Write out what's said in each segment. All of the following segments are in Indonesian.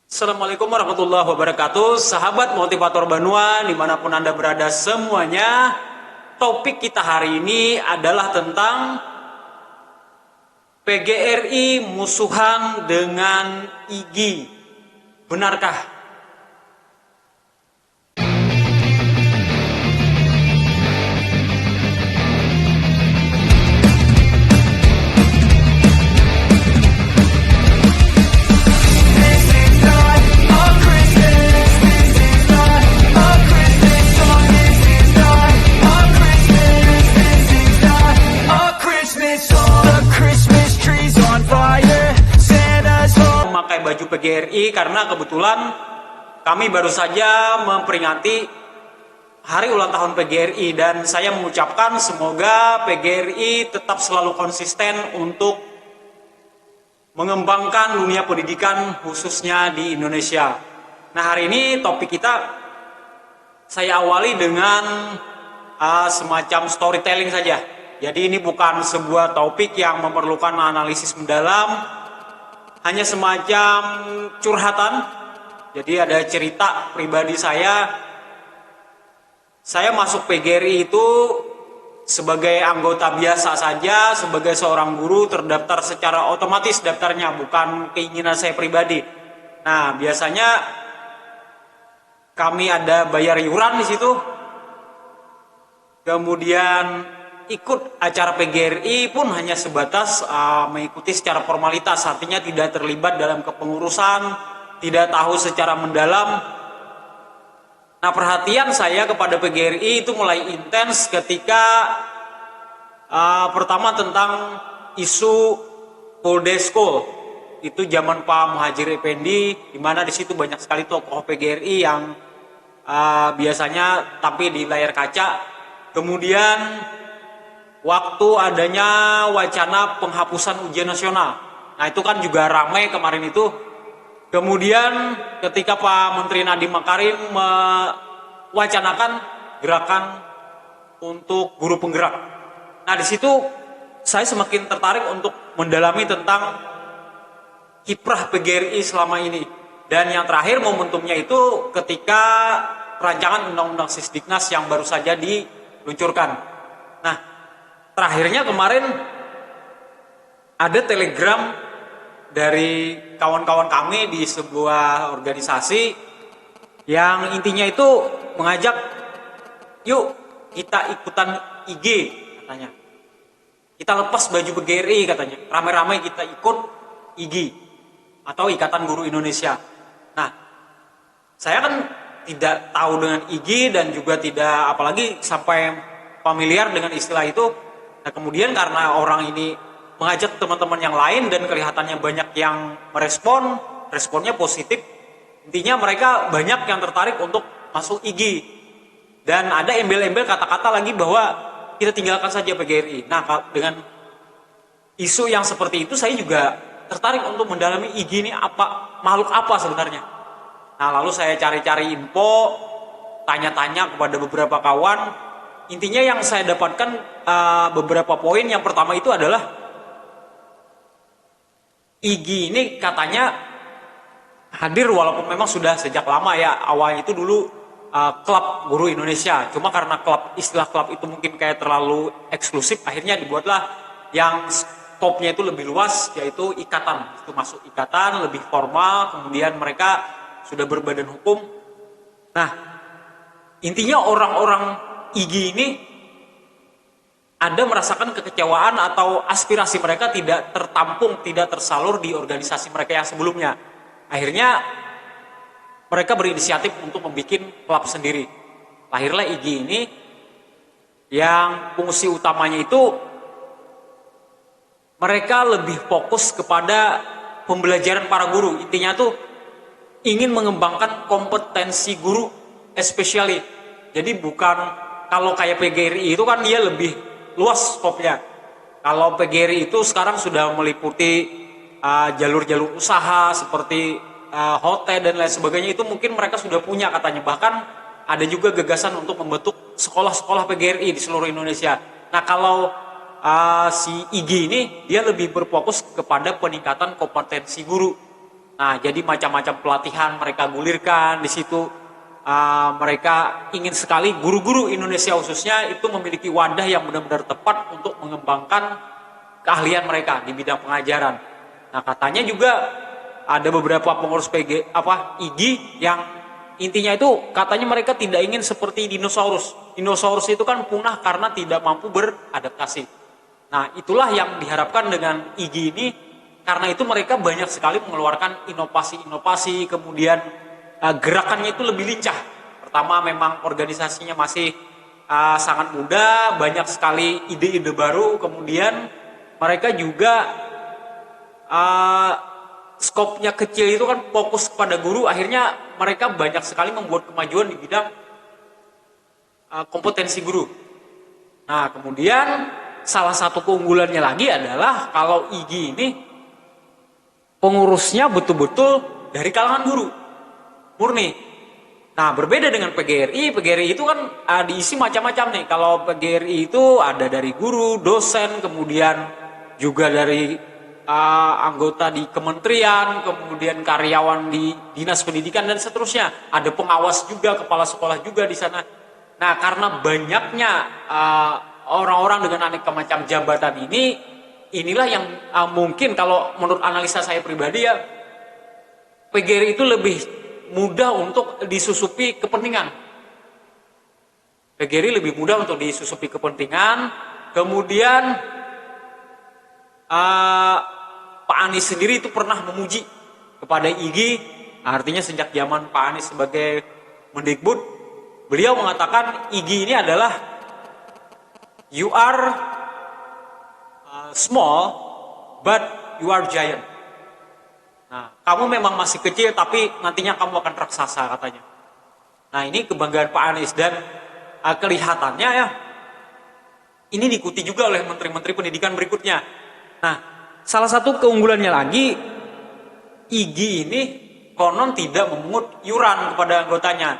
Assalamualaikum warahmatullahi wabarakatuh. Sahabat motivator Banua dimanapun Anda berada semuanya. Topik kita hari ini adalah tentang PGRI musuhan dengan IGI. Benarkah? Memakai baju PGRI karena kebetulan kami baru saja memperingati hari ulang tahun PGRI dan saya mengucapkan semoga PGRI tetap selalu konsisten untuk mengembangkan dunia pendidikan khususnya di Indonesia. Nah, hari ini topik kita saya awali dengan semacam storytelling saja. Jadi ini bukan sebuah topik yang memerlukan analisis mendalam, hanya semacam curhatan. Jadi ada cerita pribadi saya masuk PGRI itu sebagai anggota biasa saja, sebagai seorang guru terdaftar secara otomatis daftarnya, bukan keinginan saya pribadi. Nah, biasanya kami ada bayar iuran di situ. Kemudian ikut acara PGRI pun hanya sebatas mengikuti secara formalitas, artinya tidak terlibat dalam kepengurusan, tidak tahu secara mendalam. Nah, perhatian saya kepada PGRI itu mulai intens ketika pertama tentang isu full day school. Itu zaman Pak Muhadjir Effendi, di mana di situ banyak sekali tokoh PGRI yang biasanya tapi di layar kaca. Kemudian waktu adanya wacana penghapusan ujian nasional. Nah, itu kan juga ramai kemarin itu. Kemudian ketika Pak Menteri Nadiem Makarim mewacanakan gerakan untuk guru penggerak. Nah, di situ saya semakin tertarik untuk mendalami tentang kiprah PGRI selama ini. Dan yang terakhir momentumnya itu ketika rancangan Undang-Undang Sisdiknas yang baru saja diluncurkan. Nah, terakhirnya kemarin ada telegram dari kawan-kawan kami di sebuah organisasi yang intinya itu mengajak, yuk kita ikutan IG katanya. Kita lepas baju PGRI katanya, ramai-ramai kita ikut IG atau Ikatan Guru Indonesia. Nah, saya kan tidak tahu dengan IG dan juga tidak apalagi sampai familiar dengan istilah itu. Nah, kemudian karena orang ini mengajak teman-teman yang lain dan kelihatannya banyak yang merespon, responnya positif. Intinya mereka banyak yang tertarik untuk masuk IG. Dan ada embel-embel kata-kata lagi bahwa kita tinggalkan saja PGRI. Nah, dengan isu yang seperti itu saya juga tertarik untuk mendalami IG ini apa, makhluk apa sebenarnya. Nah, lalu saya cari-cari info, tanya-tanya kepada beberapa kawan. Intinya yang saya dapatkan beberapa poin. Yang pertama itu adalah IG ini katanya hadir walaupun memang sudah sejak lama ya. Awalnya itu dulu klub guru Indonesia. Cuma karena istilah klub itu mungkin kayak terlalu eksklusif, akhirnya dibuatlah yang skopnya itu lebih luas, yaitu ikatan. Itu masuk ikatan, lebih formal, kemudian mereka sudah berbadan hukum. Nah, intinya orang-orang IG ini ada merasakan kekecewaan atau aspirasi mereka tidak tertampung, tidak tersalur di organisasi mereka yang sebelumnya. Akhirnya mereka berinisiatif untuk membuat klub sendiri. Lahirlah IG ini yang fungsi utamanya itu mereka lebih fokus kepada pembelajaran para guru. Intinya tuh ingin mengembangkan kompetensi guru especially. Jadi bukan kalau kayak PGRI itu kan dia lebih luas skopnya. Kalau PGRI itu sekarang sudah meliputi jalur-jalur usaha seperti hotel dan lain sebagainya. Itu mungkin mereka sudah punya katanya. Bahkan ada juga gagasan untuk membentuk sekolah-sekolah PGRI di seluruh Indonesia. Nah, kalau si IG ini dia lebih berfokus kepada peningkatan kompetensi guru. Nah, jadi macam-macam pelatihan mereka gulirkan di situ. Mereka ingin sekali guru-guru Indonesia khususnya itu memiliki wadah yang benar-benar tepat untuk mengembangkan keahlian mereka di bidang pengajaran. Nah, katanya juga ada beberapa pengurus IGI yang intinya itu katanya mereka tidak ingin seperti dinosaurus. Dinosaurus itu kan punah karena tidak mampu beradaptasi. Nah, itulah yang diharapkan dengan IGI ini. Karena itu mereka banyak sekali mengeluarkan inovasi-inovasi, kemudian gerakannya itu lebih lincah. Pertama, memang organisasinya masih sangat muda, banyak sekali ide-ide baru. Kemudian mereka juga skopnya kecil, itu kan fokus kepada guru. Akhirnya mereka banyak sekali membuat kemajuan di bidang kompetensi guru. Nah, kemudian salah satu keunggulannya lagi adalah kalau IGI ini pengurusnya betul-betul dari kalangan guru murni. Nah, berbeda dengan PGRI. PGRI itu kan diisi macam-macam nih. Kalau PGRI itu ada dari guru, dosen, kemudian juga dari anggota di kementerian, kemudian karyawan di dinas pendidikan dan seterusnya. Ada pengawas juga, kepala sekolah juga di sana. Nah, karena banyaknya orang-orang dengan aneka macam jabatan inilah yang mungkin kalau menurut analisa saya pribadi ya, PGRI itu lebih mudah untuk disusupi kepentingan. PGRI lebih mudah untuk disusupi kepentingan. Kemudian Pak Anies sendiri itu pernah memuji kepada IGI. Artinya sejak zaman Pak Anies sebagai Mendikbud, beliau mengatakan IGI ini adalah you are small, but you are giant. Nah, kamu memang masih kecil, tapi nantinya kamu akan raksasa katanya. Nah, ini kebanggaan Pak Anies dan kelihatannya ya, ini diikuti juga oleh menteri-menteri pendidikan berikutnya. Nah, salah satu keunggulannya lagi, IGI ini konon tidak memungut iuran kepada anggotanya.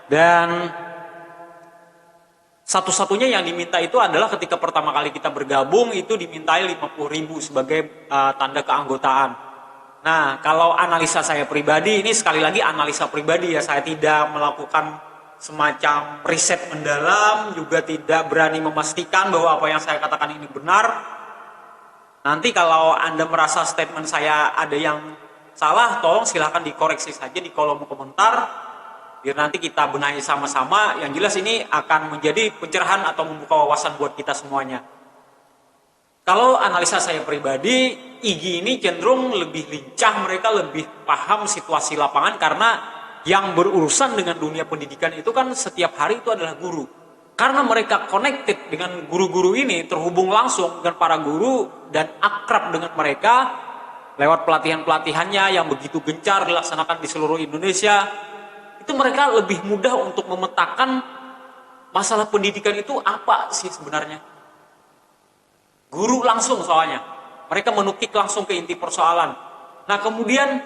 Dan satu-satunya yang diminta itu adalah ketika pertama kali kita bergabung itu dimintai 50.000 sebagai tanda keanggotaan. Nah, kalau analisa saya pribadi, ini sekali lagi analisa pribadi ya, saya tidak melakukan semacam riset mendalam, juga tidak berani memastikan bahwa apa yang saya katakan ini benar. Nanti kalau Anda merasa statement saya ada yang salah, tolong silahkan dikoreksi saja di kolom komentar. Biar nanti kita benahi sama-sama. Yang jelas ini akan menjadi pencerahan atau membuka wawasan buat kita semuanya. Kalau analisa saya pribadi, IGI ini cenderung lebih lincah, mereka lebih paham situasi lapangan karena yang berurusan dengan dunia pendidikan itu kan setiap hari itu adalah guru. Karena mereka connected dengan guru-guru ini, terhubung langsung dengan para guru dan akrab dengan mereka lewat pelatihan-pelatihannya yang begitu gencar dilaksanakan di seluruh Indonesia. Itu mereka lebih mudah untuk memetakan masalah pendidikan itu apa sih sebenarnya. Guru langsung soalnya. Mereka menukik langsung ke inti persoalan. Nah, kemudian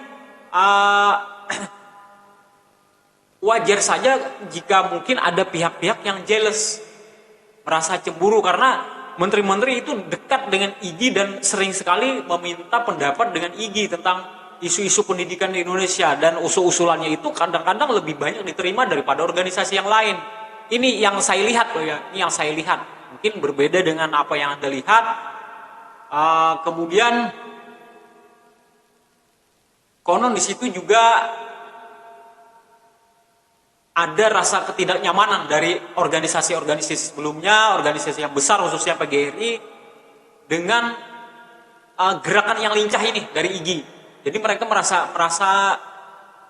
wajar saja jika mungkin ada pihak-pihak yang jealous, merasa cemburu karena menteri-menteri itu dekat dengan IGI dan sering sekali meminta pendapat dengan IGI tentang isu-isu pendidikan di Indonesia, dan usul-usulannya itu kadang-kadang lebih banyak diterima daripada organisasi yang lain. Ini yang saya lihat loh ya, ini yang saya lihat. Mungkin berbeda dengan apa yang Anda lihat. Kemudian konon di situ juga ada rasa ketidaknyamanan dari organisasi-organisasi sebelumnya, organisasi yang besar khususnya PGRI dengan gerakan yang lincah ini dari IGI. Jadi mereka merasa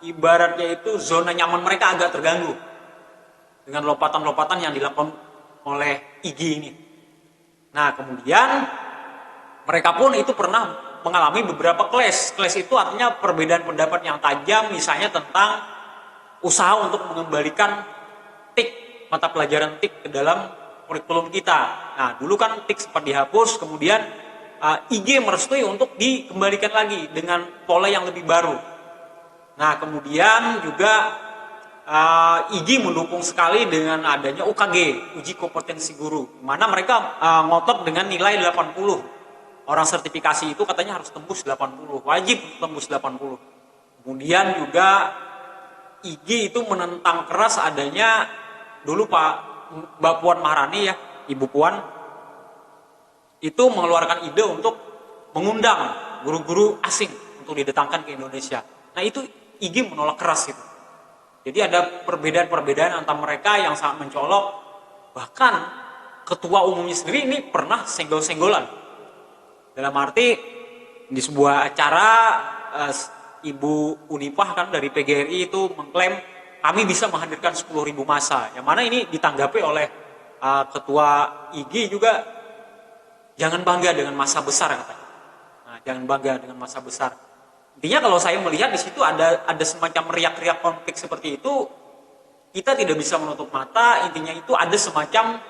ibaratnya itu zona nyaman mereka agak terganggu dengan lompatan-lompatan yang dilakukan oleh IGI ini. Nah, kemudian mereka pun itu pernah mengalami beberapa clash. Clash itu artinya perbedaan pendapat yang tajam, misalnya tentang usaha untuk mengembalikan TIK, mata pelajaran TIK ke dalam kurikulum kita. Nah, dulu kan TIK sempat dihapus, kemudian IG merestui untuk dikembalikan lagi dengan pola yang lebih baru. Nah, kemudian juga IG mendukung sekali dengan adanya UKG, uji kompetensi guru, di mana mereka ngotot dengan nilai 80. Orang sertifikasi itu katanya harus tembus 80, wajib tembus 80. Kemudian juga IGI itu menentang keras adanya dulu Mbak Puan Maharani ya, Ibu Puan itu mengeluarkan ide untuk mengundang guru-guru asing untuk didatangkan ke Indonesia. Nah itu IGI menolak keras itu. Jadi ada perbedaan-perbedaan antara mereka yang sangat mencolok. Bahkan ketua umumnya sendiri ini pernah senggol-senggolan. Dalam arti di sebuah acara Ibu Unifah kan dari PGRI itu mengklaim kami bisa menghadirkan 10.000 massa. Yang mana ini ditanggapi oleh ketua IGI juga, jangan bangga dengan massa besar katanya. Nah, jangan bangga dengan massa besar. Intinya kalau saya melihat di situ ada semacam riak-riak konflik seperti itu, kita tidak bisa menutup mata. Intinya itu ada semacam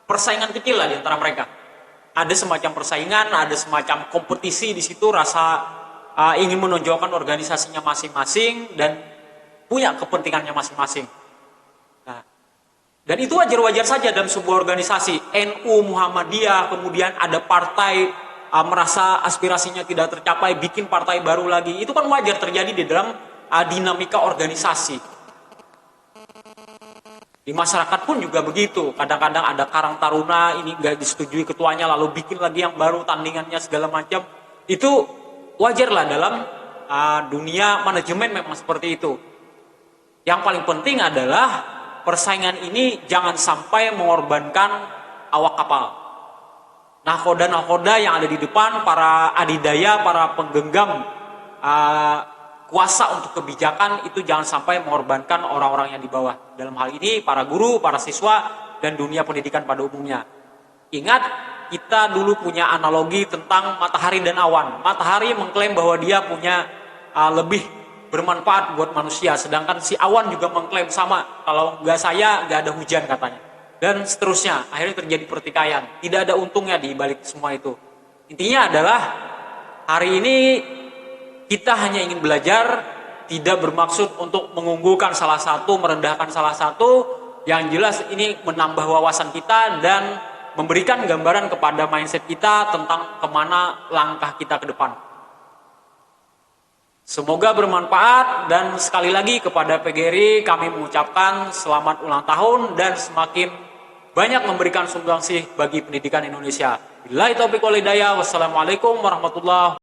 persaingan kecil lah di antara mereka. Ada semacam persaingan, ada semacam kompetisi di situ, rasa ingin menonjolkan organisasinya masing-masing dan punya kepentingannya masing-masing. Nah, dan itu wajar-wajar saja dalam sebuah organisasi. NU, Muhammadiyah, kemudian ada partai merasa aspirasinya tidak tercapai, bikin partai baru lagi. Itu kan wajar terjadi di dalam dinamika organisasi. Di masyarakat pun juga begitu. Kadang-kadang ada Karang Taruna, ini nggak disetujui ketuanya, lalu bikin lagi yang baru, tandingannya segala macam. Itu wajarlah dalam dunia manajemen, memang seperti itu. Yang paling penting adalah persaingan ini jangan sampai mengorbankan awak kapal. Nahkoda yang ada di depan, para adidaya, para penggenggam kuasa untuk kebijakan, itu jangan sampai mengorbankan orang-orang yang di bawah. Dalam hal ini para guru, para siswa, dan dunia pendidikan pada umumnya. Ingat, kita dulu punya analogi tentang matahari dan awan. Matahari mengklaim bahwa dia punya lebih bermanfaat buat manusia, sedangkan si awan juga mengklaim sama, kalau nggak saya nggak ada hujan katanya, dan seterusnya. Akhirnya terjadi pertikaian, tidak ada untungnya di balik semua itu. Intinya adalah hari ini kita hanya ingin belajar, tidak bermaksud untuk mengunggulkan salah satu, merendahkan salah satu. Yang jelas ini menambah wawasan kita dan memberikan gambaran kepada mindset kita tentang kemana langkah kita ke depan. Semoga bermanfaat, dan sekali lagi kepada PGRI kami mengucapkan selamat ulang tahun dan semakin banyak memberikan sumbangsih bagi pendidikan Indonesia. Billahi taufiq wal hidayah. Wassalamualaikum warahmatullahi wabarakatuh.